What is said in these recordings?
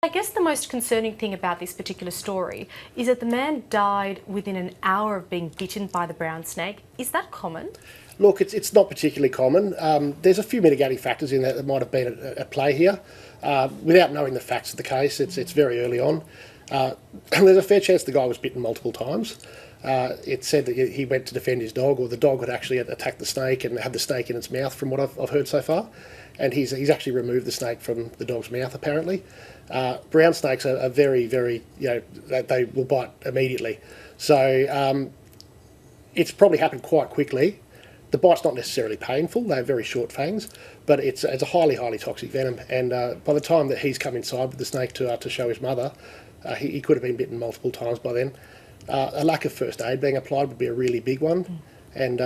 I guess the most concerning thing about this particular story is that the man died within an hour of being bitten by the brown snake. Is that common? Look, it's not particularly common. There's a few mitigating factors in that might have been at play here. Without knowing the facts of the case, it's very early on. There's a fair chance the guy was bitten multiple times. It said that he went to defend his dog, or the dog had actually attacked the snake and had the snake in its mouth, from what I've heard so far. And he's actually removed the snake from the dog's mouth, apparently. Brown snakes are very, very, they will bite immediately. So it's probably happened quite quickly. The bite's not necessarily painful, they have very short fangs, but it's a highly, highly toxic venom. And by the time that he's come inside with the snake to show his mother, he could have been bitten multiple times by then. A lack of first aid being applied would be a really big one. And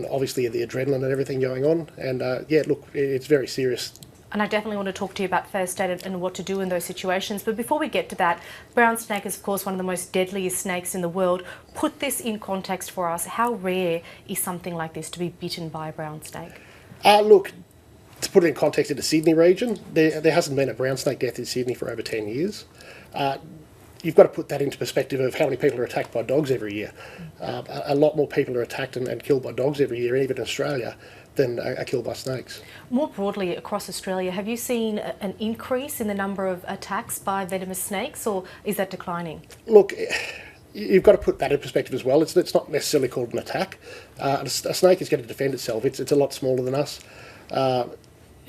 obviously the adrenaline and everything going on. And yeah, look, it's very serious. And I definitely want to talk to you about first aid and what to do in those situations. But before we get to that, brown snake is, of course, one of the most deadliest snakes in the world. Put this in context for us. How rare is something like this, to be bitten by a brown snake? Look, to put it in context, in the Sydney region, there hasn't been a brown snake death in Sydney for over 10 years. You've got to put that into perspective of how many people are attacked by dogs every year. A lot more people are attacked and killed by dogs every year, even in Australia, than are killed by snakes. More broadly across Australia, have you seen an increase in the number of attacks by venomous snakes, or is that declining? Look, you've got to put that in perspective as well. It's not necessarily called an attack. A snake is going to defend itself. It's a lot smaller than us.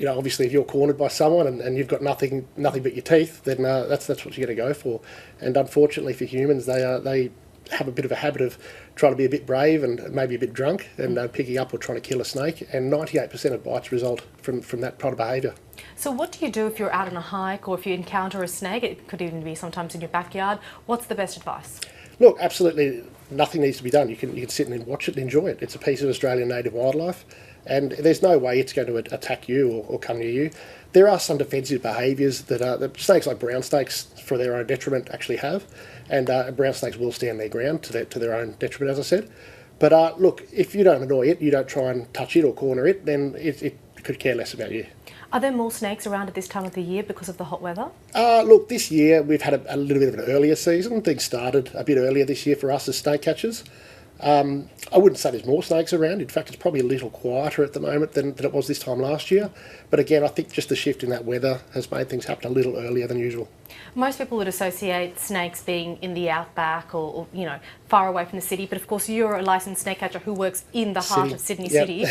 Obviously, if you're cornered by someone and you've got nothing but your teeth, then that's what you're going to go for. And unfortunately for humans, they have a bit of a habit of trying to be a bit brave and maybe a bit drunk and picking up or trying to kill a snake. And 98% of bites result from that kind of behaviour. So what do you do if you're out on a hike, or if you encounter a snake? It could even be sometimes in your backyard. What's the best advice? Look, absolutely nothing needs to be done. You can sit and watch it and enjoy it. It's a piece of Australian native wildlife, and there's no way it's going to attack you or come near you. There are some defensive behaviours that snakes like brown snakes, for their own detriment, actually have, and brown snakes will stand their ground to their own detriment, as I said. But look, if you don't annoy it, you don't try and touch it or corner it, then it could care less about you. Are there more snakes around at this time of the year because of the hot weather? Look, this year we've had a little bit of an earlier season. Things started a bit earlier this year for us as snake catchers. I wouldn't say there's more snakes around. In fact, it's probably a little quieter at the moment than it was this time last year. But again, I think just the shift in that weather has made things happen a little earlier than usual. Most people would associate snakes being in the outback or far away from the city. But of course, you're a licensed snake catcher who works in the heart of Sydney City.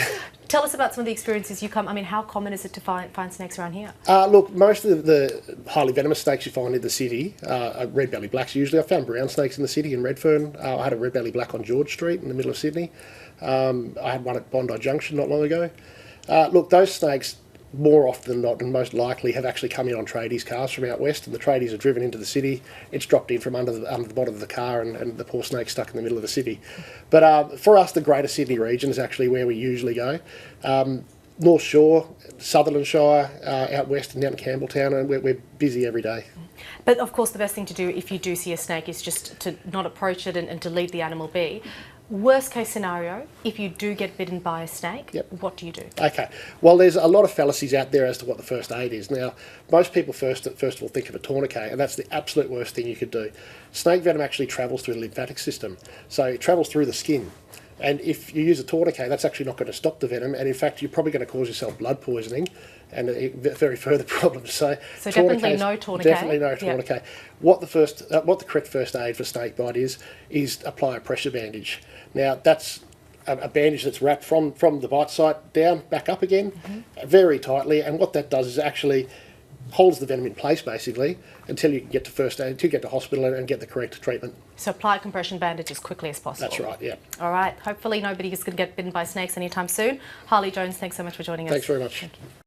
Tell us about some of the experiences you come. I mean, how common is it to find snakes around here? Look, most of the highly venomous snakes you find in the city are red belly blacks usually. I found brown snakes in the city in Redfern. I had a red belly black on George Street in the middle of Sydney. I had one at Bondi Junction not long ago. Look, those snakes, more often than not, and most likely, have actually come in on tradies' cars from out west, and the tradies are driven into the city. It's dropped in from under the bottom of the car, and the poor snake's stuck in the middle of the city. But for us, the Greater Sydney region is actually where we usually go. North Shore, Sutherland Shire, out west and down to Campbelltown, and we're busy every day. But of course, the best thing to do if you do see a snake is just to not approach it and to leave the animal be. Worst case scenario, if you do get bitten by a snake, what do you do? Okay, well, there's a lot of fallacies out there as to what the first aid is. Now, most people first of all think of a tourniquet, and that's the absolute worst thing you could do. Snake venom actually travels through the lymphatic system, so it travels through the skin. And if you use a tourniquet, that's actually not going to stop the venom, and in fact, you're probably going to cause yourself blood poisoning and very further problems. So definitely no tourniquet. Definitely no tourniquet. Yep. What the correct first aid for snake bite is apply a pressure bandage. Now, that's a bandage that's wrapped from the bite site down, back up again, very tightly, and what that does is actually holds the venom in place, basically, until you can get to first aid, until you get to hospital and get the correct treatment. So apply a compression bandage as quickly as possible. That's right, yeah. All right. Hopefully nobody is going to get bitten by snakes anytime soon. Harley Jones, thanks so much for joining us. Thanks very much.